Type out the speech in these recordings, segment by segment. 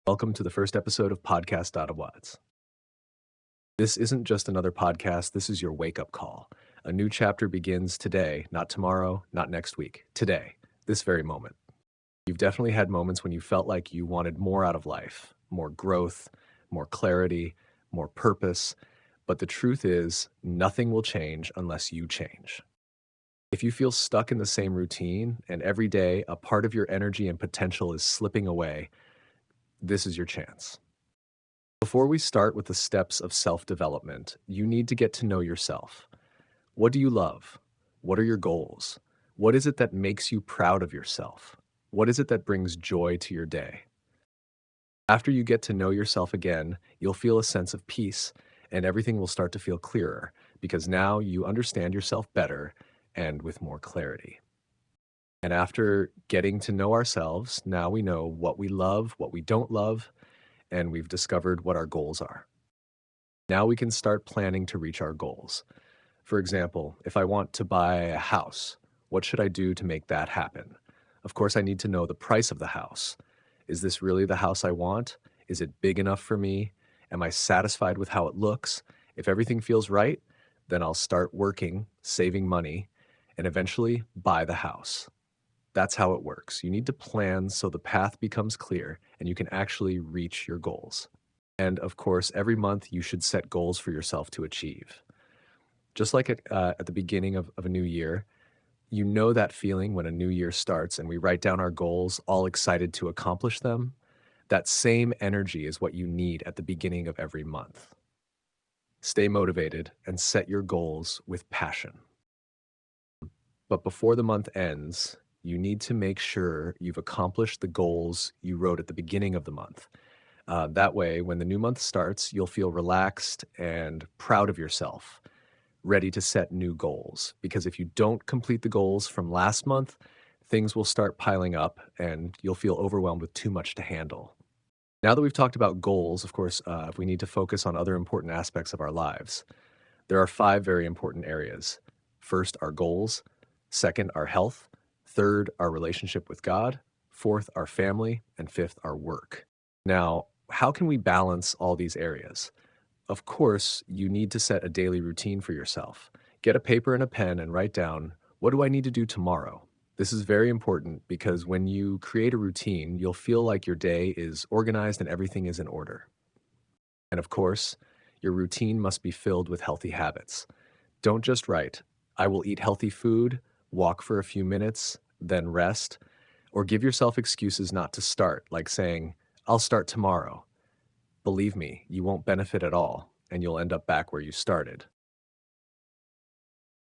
Welcome to the first episode of Awaz. This isn't just another podcast, this is your wake-up call. A new chapter begins today, not tomorrow, not next week. Today, this very moment. You've definitely had moments when you felt like you wanted more out of life, more growth, more clarity, more purpose, but the truth is, nothing will change unless you change. If you feel stuck in the same routine and every day a part of your energy and potential is slipping away, this is your chance. Before we start with the steps of self-development, you need to get to know yourself. What do you love? What are your goals? What is it that makes you proud of yourself? What is it that brings joy to your day? After you get to know yourself again, you'll feel a sense of peace, and everything will start to feel clearer because now you understand yourself better and with more clarity. And after getting to know ourselves, now we know what we love, what we don't love, and we've discovered what our goals are. Now we can start planning to reach our goals. For example, if I want to buy a house, what should I do to make that happen? Of course, I need to know the price of the house. Is this really the house I want? Is it big enough for me? Am I satisfied with how it looks? If everything feels right, then I'll start working, saving money, and eventually buy the house. That's how it works. You need to plan so the path becomes clear and you can actually reach your goals. And of course, every month you should set goals for yourself to achieve. Just like at the beginning of a new year, you know that feeling when a new year starts and we write down our goals, all excited to accomplish them. That same energy is what you need at the beginning of every month. Stay motivated and set your goals with passion. But before the month ends, you need to make sure you've accomplished the goals you wrote at the beginning of the month. That way, when the new month starts, you'll feel relaxed and proud of yourself, ready to set new goals. Because if you don't complete the goals from last month, things will start piling up and you'll feel overwhelmed with too much to handle. Now that we've talked about goals, of course, we need to focus on other important aspects of our lives. There are 5 very important areas. First, our goals. Second, our health. Third, our relationship with God. Fourth, our family. And fifth, our work. Now, how can we balance all these areas? Of course, you need to set a daily routine for yourself. Get a paper and a pen and write down, what do I need to do tomorrow? This is very important because when you create a routine, you'll feel like your day is organized and everything is in order. And of course, your routine must be filled with healthy habits. Don't just write, I will eat healthy food, walk for a few minutes, then rest, or give yourself excuses not to start, like saying, I'll start tomorrow. Believe me, you won't benefit at all, and you'll end up back where you started.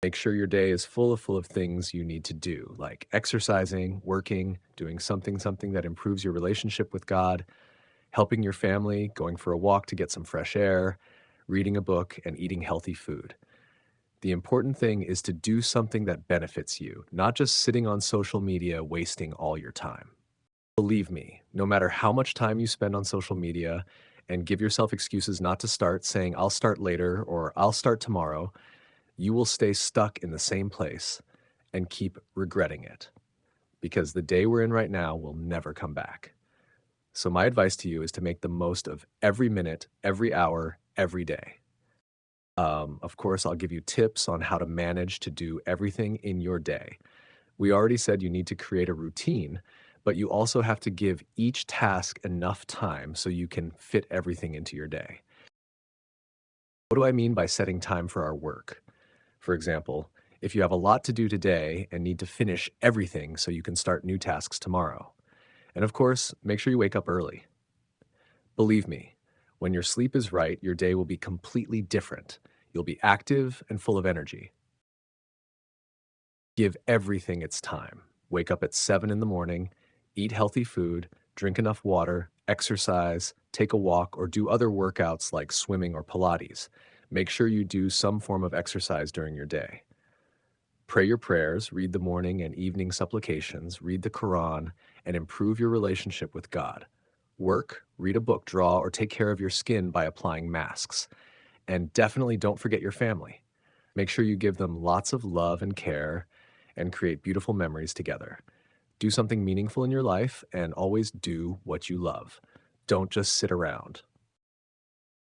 Make sure your day is full of things you need to do, like exercising, working, doing something that improves your relationship with God, helping your family, going for a walk to get some fresh air, reading a book, and eating healthy food. The important thing is to do something that benefits you, not just sitting on social media wasting all your time. Believe me, no matter how much time you spend on social media and give yourself excuses not to start, saying I'll start later or I'll start tomorrow, you will stay stuck in the same place and keep regretting it because the day we're in right now will never come back. So my advice to you is to make the most of every minute, every hour, every day. Of course, I'll give you tips on how to manage to do everything in your day. We already said you need to create a routine, but you also have to give each task enough time so you can fit everything into your day. What do I mean by setting time for our work? For example, if you have a lot to do today and need to finish everything so you can start new tasks tomorrow. And of course, make sure you wake up early. Believe me, when your sleep is right, your day will be completely different. You'll be active and full of energy. Give everything its time. Wake up at 7 in the morning, eat healthy food, drink enough water, exercise, take a walk, or do other workouts like swimming or Pilates. Make sure you do some form of exercise during your day. Pray your prayers, read the morning and evening supplications, read the Quran, and improve your relationship with God. Work, read a book, draw, or take care of your skin by applying masks. And definitely don't forget your family. Make sure you give them lots of love and care and create beautiful memories together. Do something meaningful in your life and always do what you love. Don't just sit around.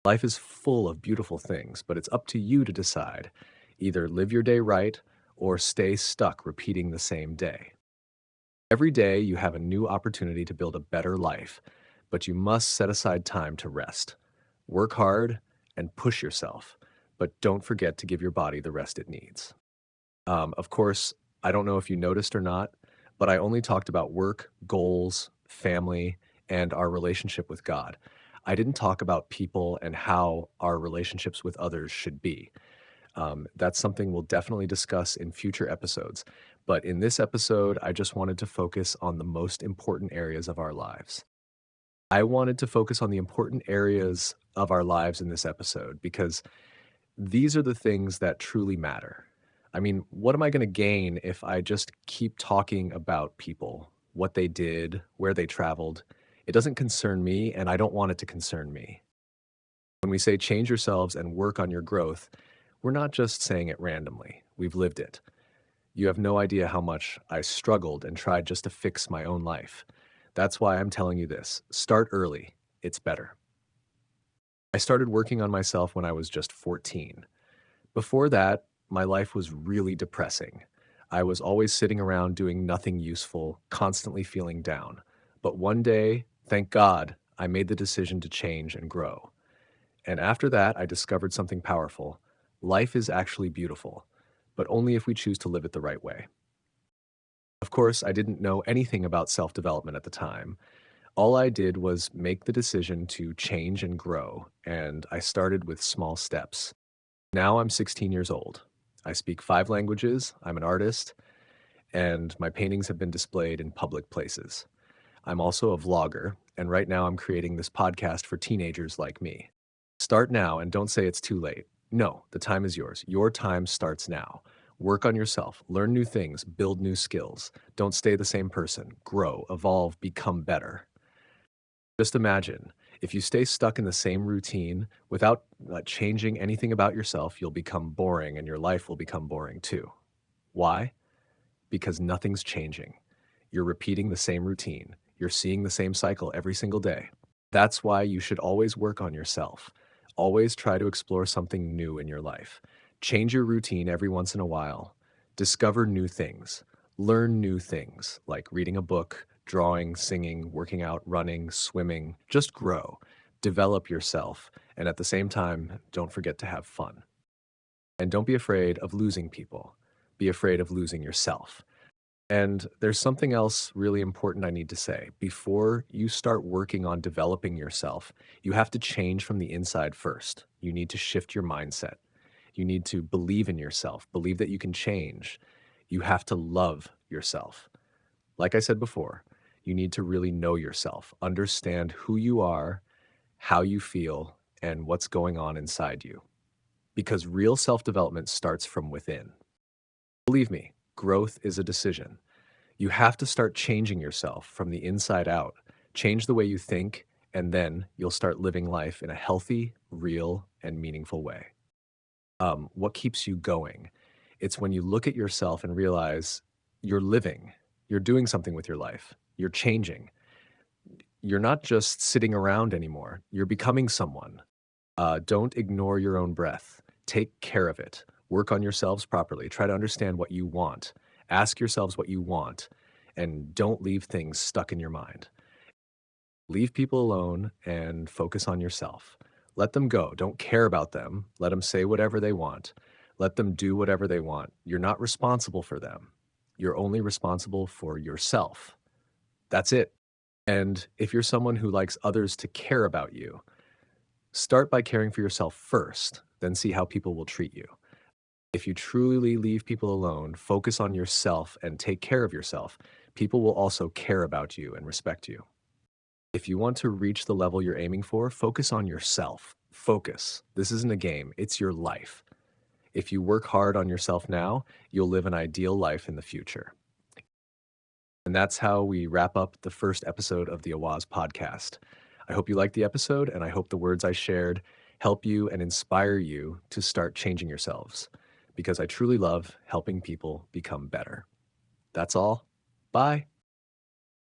Life is full of beautiful things, but it's up to you to decide. Either live your day right or stay stuck repeating the same day. Every day you have a new opportunity to build a better life, but you must set aside time to rest. Work hard and push yourself, but don't forget to give your body the rest it needs. Of course, I don't know if you noticed or not, but I only talked about work, goals, family, and our relationship with God. I didn't talk about people and how our relationships with others should be. That's something we'll definitely discuss in future episodes. But in this episode, I just wanted to focus on the most important areas of our lives. I wanted to focus on the important areas of our lives in this episode because these are the things that truly matter. I mean, what am I going to gain if I just keep talking about people, what they did, where they traveled? It doesn't concern me, and I don't want it to concern me. When we say change yourselves and work on your growth, we're not just saying it randomly. We've lived it. You have no idea how much I struggled and tried just to fix my own life. That's why I'm telling you this. Start early. It's better. I started working on myself when I was just 14. Before that, my life was really depressing. I was always sitting around doing nothing useful, constantly feeling down. But one day, thank God, I made the decision to change and grow. And after that, I discovered something powerful. Life is actually beautiful, but only if we choose to live it the right way. Of course, I didn't know anything about self development at the time. All I did was make the decision to change and grow, and I started with small steps. Now I'm 16 years old. I speak 5 languages, I'm an artist, and my paintings have been displayed in public places. I'm also a vlogger, and right now I'm creating this podcast for teenagers like me. Start now and don't say it's too late. No, the time is yours. Your time starts now. Work on yourself, learn new things, build new skills. Don't stay the same person. Grow, evolve, become better. Just imagine if you stay stuck in the same routine without changing anything about yourself, you'll become boring and your life will become boring too. Why? Because nothing's changing. You're repeating the same routine. You're seeing the same cycle every single day. That's why you should always work on yourself. Always try to explore something new in your life. Change your routine every once in a while. Discover new things. Learn new things like reading a book, drawing, singing, working out, running, swimming. Just grow. Develop yourself. And at the same time, don't forget to have fun. And don't be afraid of losing people. Be afraid of losing yourself. And there's something else really important I need to say. Before you start working on developing yourself, you have to change from the inside first. You need to shift your mindset. You need to believe in yourself, believe that you can change. You have to love yourself. Like I said before, you need to really know yourself, understand who you are, how you feel, and what's going on inside you. Because real self-development starts from within. Believe me, growth is a decision. You have to start changing yourself from the inside out. Change the way you think, and then you'll start living life in a healthy, real, and meaningful way. What keeps you going? It's when you look at yourself and realize you're living, you're doing something with your life, you're changing. You're not just sitting around anymore, you're becoming someone. Don't ignore your own breath. Take care of it. Work on yourselves properly. Try to understand what you want. Ask yourselves what you want, and don't leave things stuck in your mind. Leave people alone and focus on yourself. Let them go. Don't care about them. Let them say whatever they want. Let them do whatever they want. You're not responsible for them. You're only responsible for yourself. That's it. And if you're someone who likes others to care about you, start by caring for yourself first, then see how people will treat you. If you truly leave people alone, focus on yourself and take care of yourself, people will also care about you and respect you. If you want to reach the level you're aiming for, focus on yourself. Focus. This isn't a game, it's your life. If you work hard on yourself now, you'll live an ideal life in the future. And that's how we wrap up the first episode of the Awaz podcast. I hope you liked the episode, and I hope the words I shared help you and inspire you to start changing yourselves, because I truly love helping people become better. That's all. Bye.